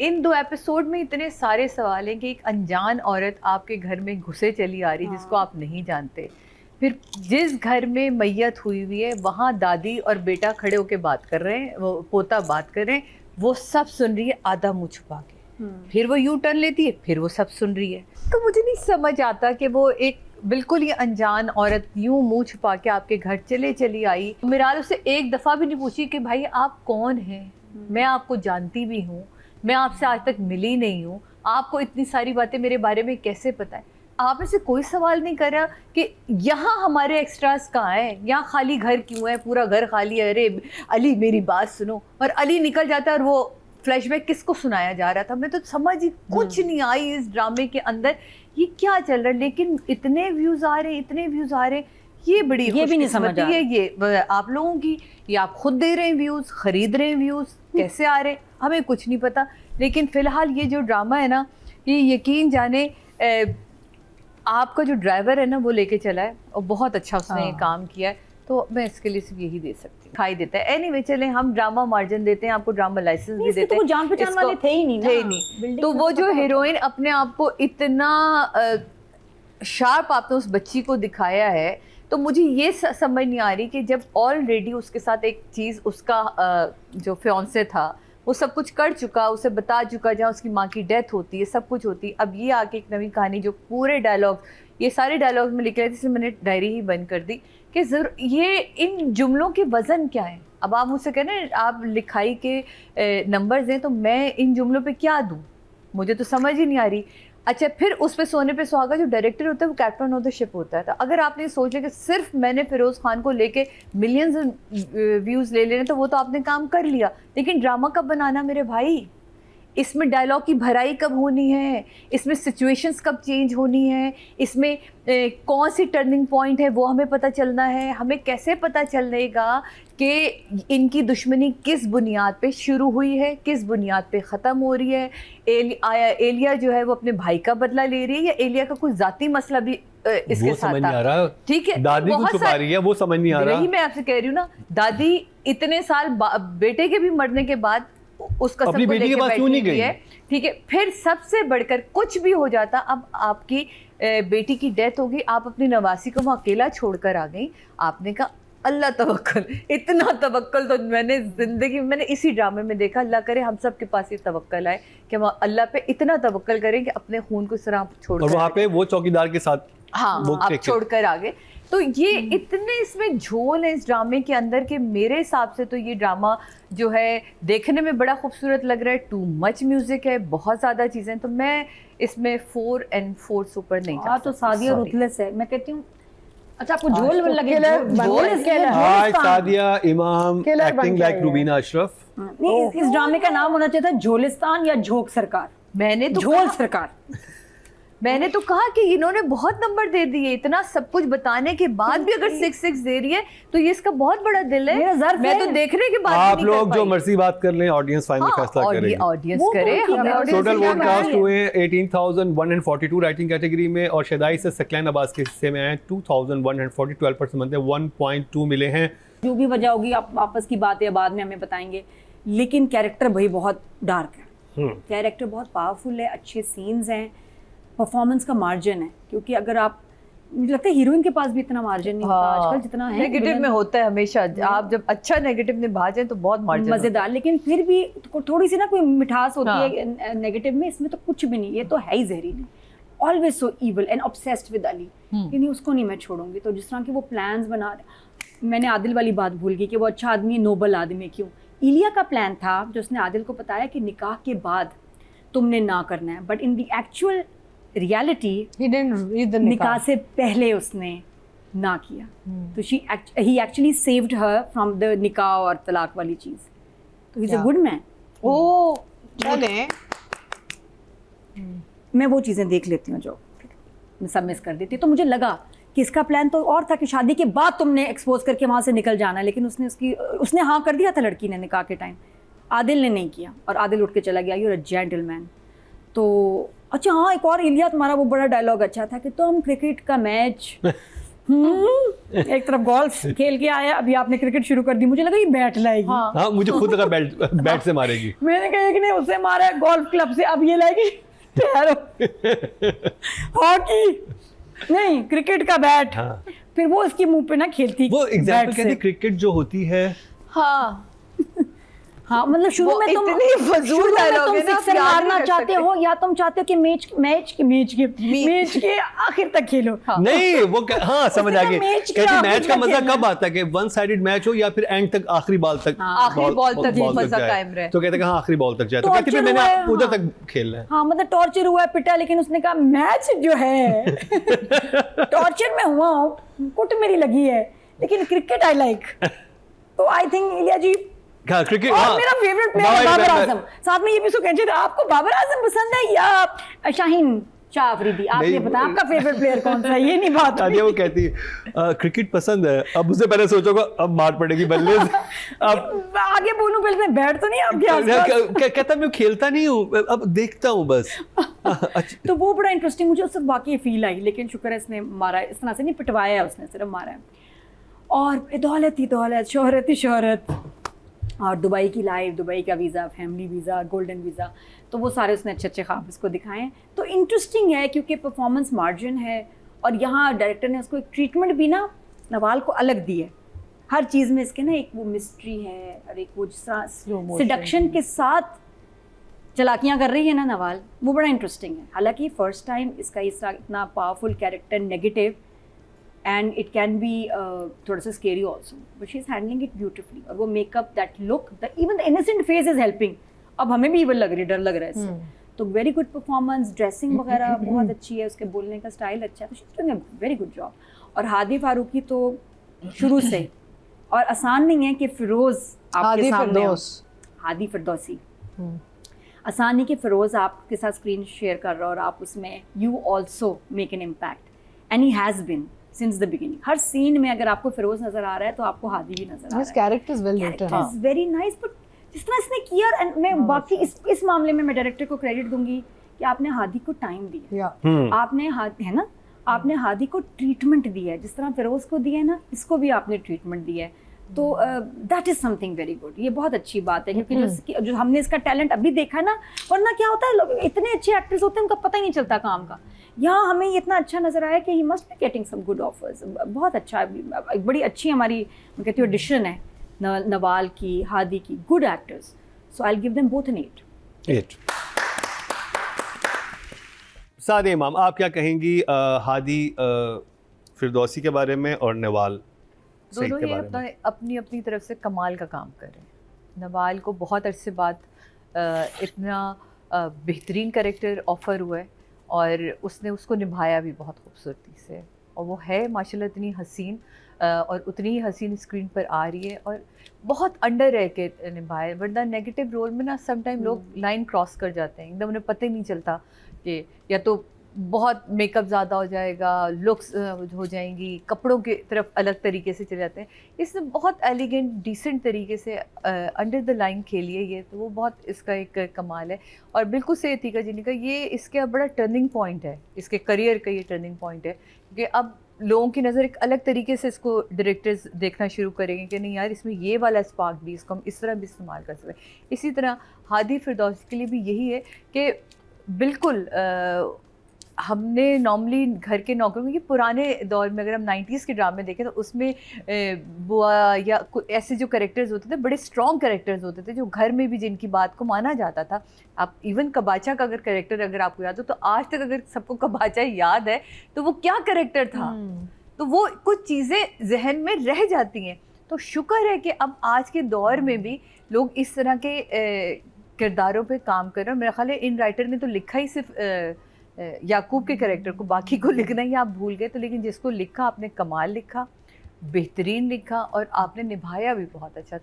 इन 2 episode में इतने सारे सवाल हैं कि एक अनजान औरत आपके घर में घुसे चली आ रही है जिसको आप नहीं जानते। फिर जिस घर में मैयत हुई हुई है वहाँ दादी और बेटा खड़े होके बात कर रहे हैं, वो पोता बात कर रहे हैं, वो सब सुन रही है आधा मुँह छुपा के। फिर वो यू टर्न लेती है, फिर वो सब सुन रही है। तो मुझे नहीं समझ आता कि वो एक बिल्कुल ही अनजान औरत यूं मुंह छुपा के आपके घर चली आई। मिराल उससे एक दफ़ा भी नहीं पूछी कि भाई आप कौन हैं, मैं आपको जानती भी हूँ, मैं आपसे आज तक मिली नहीं हूँ, आपको इतनी सारी बातें मेरे बारे में कैसे पता है। आप में से कोई सवाल नहीं कर रहा कि यहाँ हमारे एक्स्ट्रास कहाँ हैं, यहाँ खाली घर क्यों है, पूरा घर खाली है, अरे अली मेरी बात सुनो। और अली निकल जाता है और वो फ्लैशबैक किसको सुनाया जा रहा था, मैं तो समझ ही कुछ नहीं आई इस ड्रामे के अंदर, ये क्या चल रहा है। लेकिन इतने व्यूज़ आ रहे हैं, इतने व्यूज़ आ रहे हैं, ये बड़ी ये भी नहीं समझ है ये आप लोगों की, ये आप खुद दे रहे हैं व्यूज़, खरीद रहे हैं व्यूज़, कैसे आ रहे हैं हमें कुछ नहीं पता। लेकिन फ़िलहाल ये जो ड्रामा है ना, ये यकीन जाने आपका जो ड्राइवर है ना वो लेके चला है और बहुत अच्छा उसने काम किया है, तो मैं इसके लिए सिर्फ यही दे सकती हूँ, खाई देता है। एनीवे चले, हम ड्रामा मार्जिन देते हैं आपको, ड्रामा लाइसेंस भी देते हैं। तो जान पहचान वाले थे ही नहीं, तो वो जो हीरोइन अपने आप को इतना शार्प आपने उस बच्ची को दिखाया है, तो मुझे ये समझ नहीं आ रही कि जब ऑलरेडी उसके साथ एक चीज़, उसका जो फियांसे था वो सब कुछ कर चुका, उसे बता चुका, जहाँ उसकी माँ की डेथ होती है, सब कुछ होती है, अब ये आके एक नई कहानी जो पूरे डायलॉग, ये सारे डायलॉग में लिखे रहे थे, इसलिए मैंने डायरी ही बंद कर दी कि ये इन जुमलों के वज़न क्या है। अब आप मुझसे कह रहे हैं आप लिखाई के नंबर्स दें, तो मैं इन जुमलों पे क्या दूँ, मुझे तो समझ ही नहीं आ रही। अच्छा, फिर उस पे सोने पे सुहागा जो डायरेक्टर होता है वो कैप्टन ऑफ द शिप होता है। तो अगर आपने सोच लिया कि सिर्फ मैंने फिरोज़ खान को लेके मिलियंस व्यूज़ ले लेने, तो वो तो आपने काम कर लिया, लेकिन ड्रामा कब बनाना मेरे भाई, इसमें डायलॉग की भराई कब होनी है, इसमें सिचुएशंस कब चेंज होनी है, इसमें कौन सी टर्निंग पॉइंट है वो हमें पता चलना है। हमें कैसे पता चलेगा कि इनकी दुश्मनी किस बुनियाद पे शुरू हुई है, किस बुनियाद पे ख़त्म हो रही है। एलिया जो है वो अपने भाई का बदला ले रही है, या एलिया का कोई ज़ाती मसला भी इसके साथ था। ठीक है, दादी को छुपा रही है, वो समझ नहीं आ रहा। यही मैं आपसे कह रही हूँ ना, दादी इतने साल बेटे के भी मरने के बाद उसका अपनी बेटी के पास क्यों नहीं गई है। ठीक है, फिर सबसे बढ़कर कुछ भी हो जाता, अब आपकी बेटी की डेथ होगी, आप अपनी नवासी को वहाँ अकेला छोड़कर आ गई, आपने कहा अल्लाह तवक्कल। इतना तवक्कल तो मैंने ज़िंदगी में, मैंने इसी ड्रामे में देखा। अल्लाह करे हम सब के पास ये तवक्कल आए कि हम अल्लाह पे इतना तवक्कल करें कि अपने खून को सराह छोड़, और वहाँ पे वो चौकीदार के साथ आप छोड़कर आ गए। तो ये इतने इसमें झोल है इस ड्रामे के अंदर कि मेरे हिसाब से तो ये ड्रामा जो है देखने में बड़ा खूबसूरत लग रहा है, टू मच म्यूजिक है, बहुत ज़्यादा चीज़ें, तो मैं इसमें 4 and 4 सुपर नहीं जा। तो सादिया रुथलेस है, मैं कहती हूँ। अच्छा, आपको झोल लगे? सादिया इमाम एक्टिंग लाइक रुबीना अशरफ। नहीं, इस ड्रामे का नाम होना चाहिए था झोलिस्तान या झोंक सरकार। मैंने तो झोल सरकार, मैंने तो कहा कि इन्होंने बहुत नंबर दे दिए, इतना सब कुछ बताने के बाद भी अगर 6 दे रही है तो ये इसका बहुत बड़ा दिल है। मैं तो देखने के बाद आप लोग जो मर्जी बात कर लें, ऑडियंस फाइनल फैसला करेगी। ऑडियंस करे। टोटल वोट कास्ट हुए 18,142 राइटिंग कैटेगरी में, और शदाई से सकलैन अब्बास के हिस्से में आए 2,140, 12% बनते 1.2 मिले हैं। जो भी वजह होगी आप आपस की बातें बाद में हमें बताएंगे, लेकिन कैरेक्टर भाई बहुत डार्क है, कैरेक्टर बहुत पावरफुल है, अच्छे सीन्स हैं, परफॉर्मेंस का मार्जिन है, क्योंकि अगर आप, मुझे लगता है हीरोइन के पास भी इतना मार्जिन नहीं होता आजकल जितना है। नेगेटिव में होता है हमेशा, आप जब अच्छा नेगेटिव निभा जाए तो बहुत मार्जिन मजेदार, लेकिन फिर भी थोड़ी सी ना कोई मिठास होती है नेगेटिव में, इसमें तो कुछ भी नहीं, ये तो है ही जहरीली, always so evil and obsessed with Ali, कि नहीं उसको नहीं मैं छोड़ूंगी। तो जिस तरह के वो प्लान्स बना रहे, मैंने आदिल वाली बात भूल गई कि वो अच्छा आदमी, नोबल आदमी है। क्यों? इलिया का प्लान था जो उसने आदिल को बताया कि निकाह के बाद तुमने ना करना है, but in the actual reality निकाह से पहले उसने ना किया। तो he actually saved her from the निकाह और तलाक वाली चीज। तो he is a good man. ओ चले, मैं वो चीजें देख लेती हूँ जो मैं सब मिस कर देती हूँ। तो मुझे लगा कि इसका प्लान तो और था कि शादी के बाद तुमने एक्सपोज करके वहां से निकल जाना, लेकिन उसने हाँ कर दिया था लड़की ने निकाह के टाइम, आदिल ने नहीं किया, और आदिल उठ के चला गया, यू आर अ जेंटलमैन। तो अच्छा हाँ, एक और इलिया तुम्हारा वो बड़ा डायलॉग अच्छा था कि तुम क्रिकेट का मैच एक तरफ गोल्फ खेल के आया, अभी आपने क्रिकेट शुरू कर दी, मुझे लगा ये बैट लाएगी। हाँ, मुझे खुद लगा बैट से मारेगी। मैंने कहा कि नहीं, उससे मारा है गोल्फ क्लब से, अब ये लाएगी। ठहरो, हॉकी नहीं, क्रिकेट का बैट। हाँ। फिर वो उसके मुंह पे ना खेलती वो एग्जाम्पल बैट कहते से। क्रिकेट जो होती है, हाँ हाँ, मतलब शुरू वो में तुम इतनी फजूल शुरू में dialogue तुम है ना, आप सिक्सर याद नहीं मारना रख चाहते सकते। हो, या तुम चाहते हो कि मैच के आखिर तक खेलो। नहीं वो हाँ समझ आ गई। मैच कहती का मैच का आखिर मजा खेलना। कब आता है कि वन साइडेड मैच हो या फिर एंड तक आखिरी बॉल तक, आखिरी बॉल तक मजा जाए। कायम रहे। तो कहते हैं हाँ आखिरी बॉल तक जाए, तो कहती Torture मैंने हुआ है, उधर हाँ। तक खेलना है। हाँ, मतलब टॉर्चर हुआ है, पिटा, लेकिन उसने कहा मैच जो है टॉर्चर में हुआ हूँ, कुट मेरी लगी है, लेकिन क्रिकेट आई लाइक। तो आई थिंक इलिया जी, हाँ क्रिकेट, और हाँ मेरा फेवरेट प्लेयर है बाबर आजम। साथ में ये भी कहना चाहिए, आपको बाबर आजम पसंद है या शाहीन शाह अफरीदी? आपने नहीं, बताया आपका फेवरेट प्लेयर कौन सा है, ये नहीं बात हुई। आलिया वो कहती क्रिकेट पसंद है, अब उससे पहले सोचोगा अब मार पड़ेगी बल्ले से। अब आगे बोलूं, पहले मैं बैठ तो नहीं आपके आसपास। कहता मैं खेलता नहीं हूँ, अब देखता हूँ बस। अच्छा, तो वो बड़ा इंटरेस्टिंग मुझे उससे वाकई फील आई, लेकिन शुक्र है इसने मारा, इस तरह से नहीं पिटवाया है उसने, सिर्फ मारा है। और दौलत ही दौलत, शोहरत ही शोहरत, और दुबई की लाइफ, दुबई का visa, family visa, golden visa, तो वो सारे उसने अच्छे अच्छे ख्वाब इसको दिखाए हैं। तो इंटरेस्टिंग है क्योंकि परफॉर्मेंस मार्जिन है, और यहाँ डायरेक्टर ने उसको एक ट्रीटमेंट भी ना नवाल को अलग दी है। हर चीज़ में इसके ना एक वो मिस्ट्री है, और एक वो जिस तरह सिडक्शन के साथ चलाकियाँ कर रही है ना नवाल, वो बड़ा इंटरेस्टिंग है। हालांकि फर्स्ट टाइम इसका इतना powerful character negative, and it can be थोड़ा सा scary also, but she's handling it beautifully। और वो makeup, that look, even the innocent face is helping। अब हमें भी evil लग रही है, डर लग रहा है इससे। तो very good performance, dressing वगैरह बहुत अच्छी है, उसके बोलने का स्टाइल अच्छा है, तो she's doing a very good job। और हादी फारूकी तो शुरू से, और आसान नहीं है कि फिरोज आपके सामने हो। हादी फिरदौसी, आसान नहीं कि फिरोज आपके साथ स्क्रीन शेयर कर रहा हो और आप उसमें you also make an impact, and he has been since the beginning। हर सीन में अगर आपको फिरोज नजर आ रहा है तो आपको हादी भी नजर आ रहा है। character is well written। Character is very nice, but जिस तरह इसने किया, और मैं बाकी इस मामले में मैं डायरेक्टर को क्रेडिट दूंगी कि आपने हादी को टाइम दिया, आपने है ना, आपने हादी को ट्रीटमेंट दिया है, जिस तरह फिरोज को दिया है ना, इसको भी आपने ट्रीटमेंट दिया है। तो that is something very good. ये बहुत अच्छी बात है, क्योंकि जो हमने इसका टैलेंट अभी देखा ना, वरना क्या होता है, लोग इतने अच्छे एक्टर्स होते हैं उनका पता ही नहीं चलता काम का। यहाँ हमें इतना अच्छा नजर आया कि he must be getting some good offers. बहुत अच्छा, एक बड़ी अच्छी हमारी, मैं कहती हूँ, एडिशन है नवाल की, हादी की, good actors. So I will give them both an 8। Sadia Imam, आप क्या कहेंगी हादी फिरदौसी के बारे में और नवाल सईद दोनों के ही बारे में? अपनी अपनी तरफ से कमाल का काम कर रहे हैं। नवाल को बहुत अरसे बाद इतना बेहतरीन कैरेक्टर ऑफर हुआ है, और उसने उसको निभाया भी बहुत खूबसूरती से, और वो है माशाल्लाह इतनी हसीन, और उतनी ही हसीन स्क्रीन पर आ रही है, और बहुत अंडर रह के निभाए। वरना नेगेटिव रोल में ना सम टाइम लोग लाइन क्रॉस कर जाते हैं, एकदम उन्हें पता ही नहीं चलता कि या तो बहुत मेकअप ज़्यादा हो जाएगा, लुक्स हो जाएंगी, कपड़ों की तरफ अलग तरीके से चले जाते हैं। इसने बहुत एलिगेंट डिसेंट तरीके से अंडर द लाइन खेली है ये, तो वो बहुत इसका एक कमाल है। और बिल्कुल सही अतीका जी ने कहा, ये इसका बड़ा टर्निंग पॉइंट है, इसके करियर का ये टर्निंग पॉइंट है, क्योंकि अब लोगों की नज़र एक अलग तरीके से इसको डायरेक्टर्स देखना शुरू करेंगे कि नहीं यार, इसमें ये वाला स्पार्क भी, इसको हम इस तरह भी इस्तेमाल कर सकते हैं। इसी तरह हादी फिरदौसी के लिए भी यही है कि बिल्कुल हमने नॉर्मली घर के नौकरों की पुराने दौर में, अगर हम 90s के ड्रामे देखें तो उसमें बुआ या ऐसे जो कैरेक्टर्स होते थे, बड़े स्ट्रॉन्ग कैरेक्टर्स होते थे, जो घर में भी जिनकी बात को माना जाता था। आप इवन कबाचा का अगर कैरेक्टर अगर आपको याद हो, तो आज तक अगर सबको कबाचा याद है तो वो क्या कैरेक्टर था, तो वो कुछ चीज़ें जहन में रह जाती हैं। तो शुक्र है कि अब आज के दौर में भी लोग इस तरह के किरदारों पे काम कर रहे हैं। मेरा ख्याल है इन राइटर ने तो लिखा ही सिर्फ याकूब के कैरेक्टर को, बाकी को लिखना ही आप भूल गए। तो लेकिन जिसको लिखा आपने कमाल लिखा, बेहतरीन लिखा, और आपने निभाया भी बहुत अच्छा।